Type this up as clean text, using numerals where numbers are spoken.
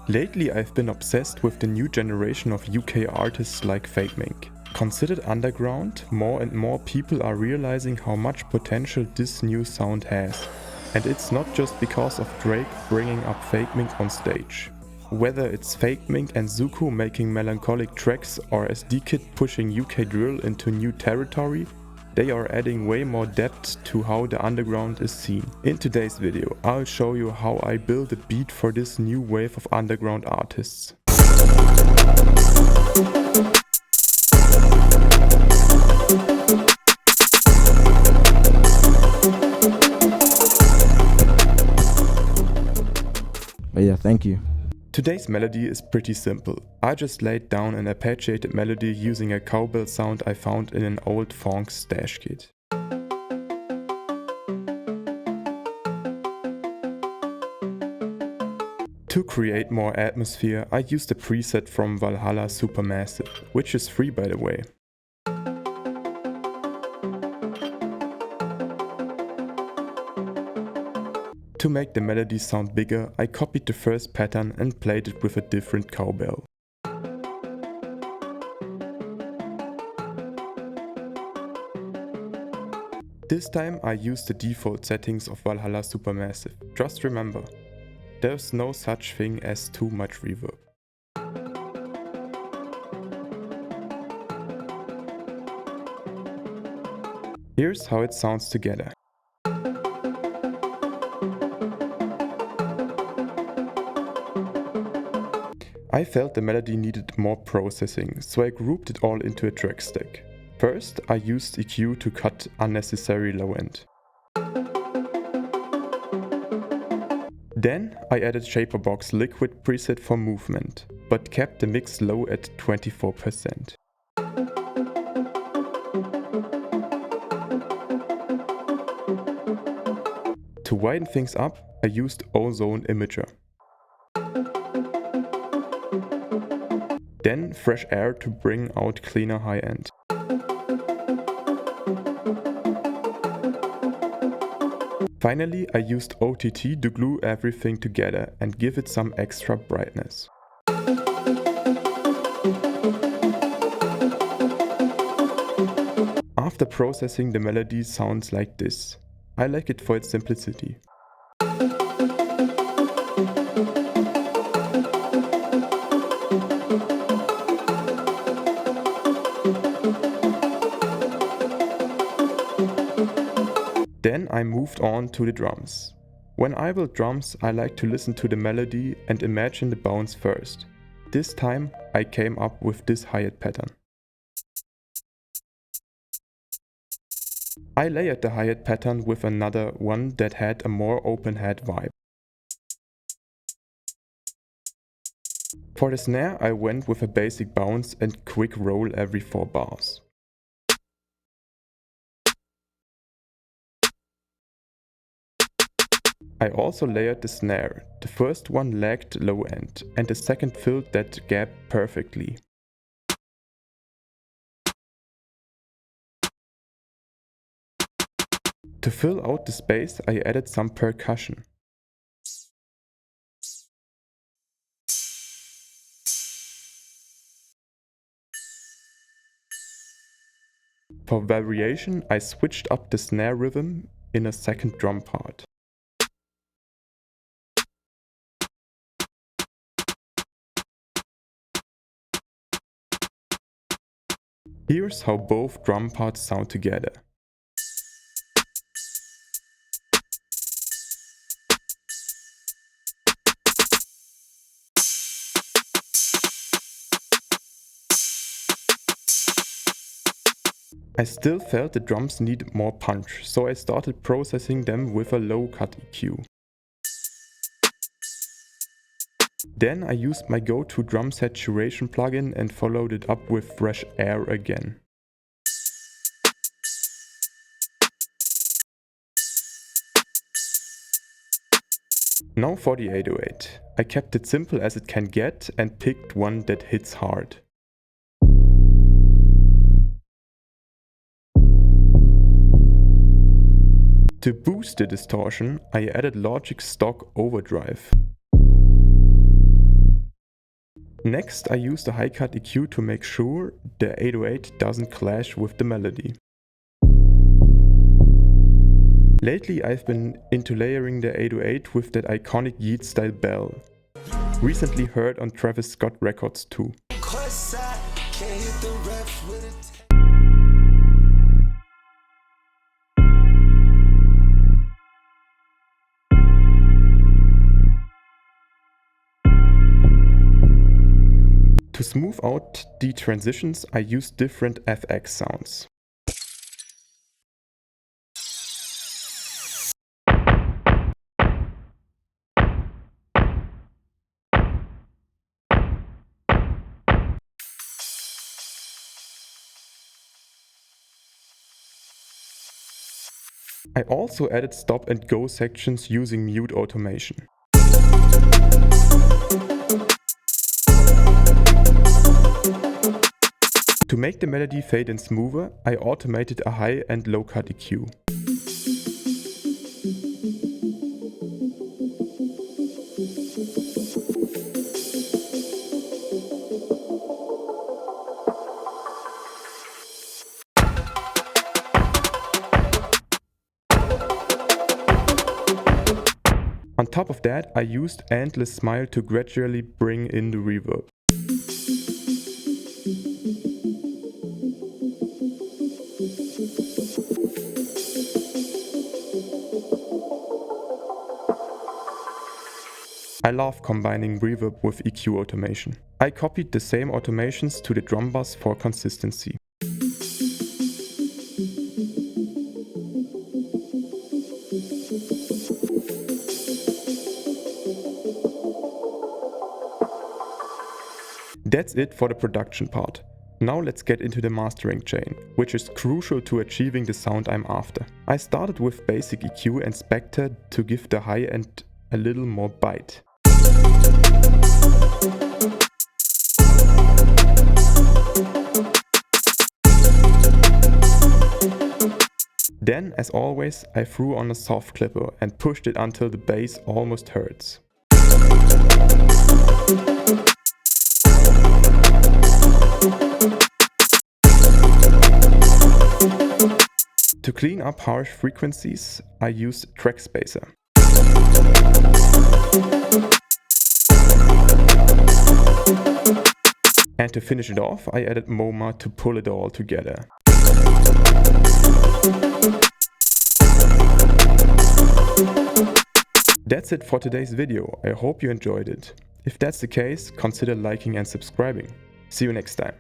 Lately I've been obsessed with the new generation of UK artists like Fakemink. Considered underground, more and more people are realizing how much potential this new sound has. And it's not just because of Drake bringing up Fakemink on stage. Whether it's Fakemink and Zuko making melancholic tracks or Esdeekid pushing UK drill into new territory, they are adding way more depth to how the underground is seen. In today's video, I'll show you how I build a beat for this new wave of underground artists. But yeah, thank you. Today's melody is pretty simple. I just laid down an arpeggiated melody using a cowbell sound I found in an old funk stash kit. To create more atmosphere, I used a preset from Valhalla Supermassive, which is free by the way. To make the melody sound bigger, I copied the first pattern and played it with a different cowbell. This time I used the default settings of Valhalla Supermassive. Just remember, there's no such thing as too much reverb. Here's how it sounds together. I felt the melody needed more processing, so I grouped it all into a track stack. First, I used EQ to cut unnecessary low end. Then, I added Shaperbox Liquid preset for movement, but kept the mix low at 24%. To widen things up, I used Ozone Imager. Then Fresh Air to bring out cleaner high end. Finally, I used OTT to glue everything together and give it some extra brightness. After processing, the melody sounds like this. I like it for its simplicity. Then I moved on to the drums. When I build drums, I like to listen to the melody and imagine the bounce first. This time I came up with this hi-hat pattern. I layered the hi-hat pattern with another one that had a more open head vibe. For the snare I went with a basic bounce and quick roll every 4 bars. I also layered the snare. The first one lagged low end and the second filled that gap perfectly. To fill out the space, I added some percussion. For variation, I switched up the snare rhythm in a second drum part. Here's how both drum parts sound together. I still felt the drums needed more punch, so I started processing them with a low cut EQ. Then I used my go-to drum saturation plugin and followed it up with Fresh Air again. Now for the 808. I kept it simple as it can get and picked one that hits hard. To boost the distortion, I added Logic's stock overdrive. Next, I used a high-cut EQ to make sure the 808 doesn't clash with the melody. Lately, I've been into layering the 808 with that iconic Yeet-style bell. Recently heard on Travis Scott records too. To smooth out the transitions, I used different FX sounds. I also added stop and go sections using mute automation. To make the melody fade in smoother, I automated a high and low cut EQ. On top of that, I used Endless Smile to gradually bring in the reverb. I love combining reverb with EQ automation. I copied the same automations to the drum bass for consistency. That's it for the production part. Now let's get into the mastering chain, which is crucial to achieving the sound I'm after. I started with basic EQ and Spectre to give the high end a little more bite. Then, as always, I threw on a soft clipper and pushed it until the bass almost hurts. To clean up harsh frequencies, I used Track Spacer. And to finish it off, I added MoMA to pull it all together. That's it for today's video. I hope you enjoyed it. If that's the case, consider liking and subscribing. See you next time.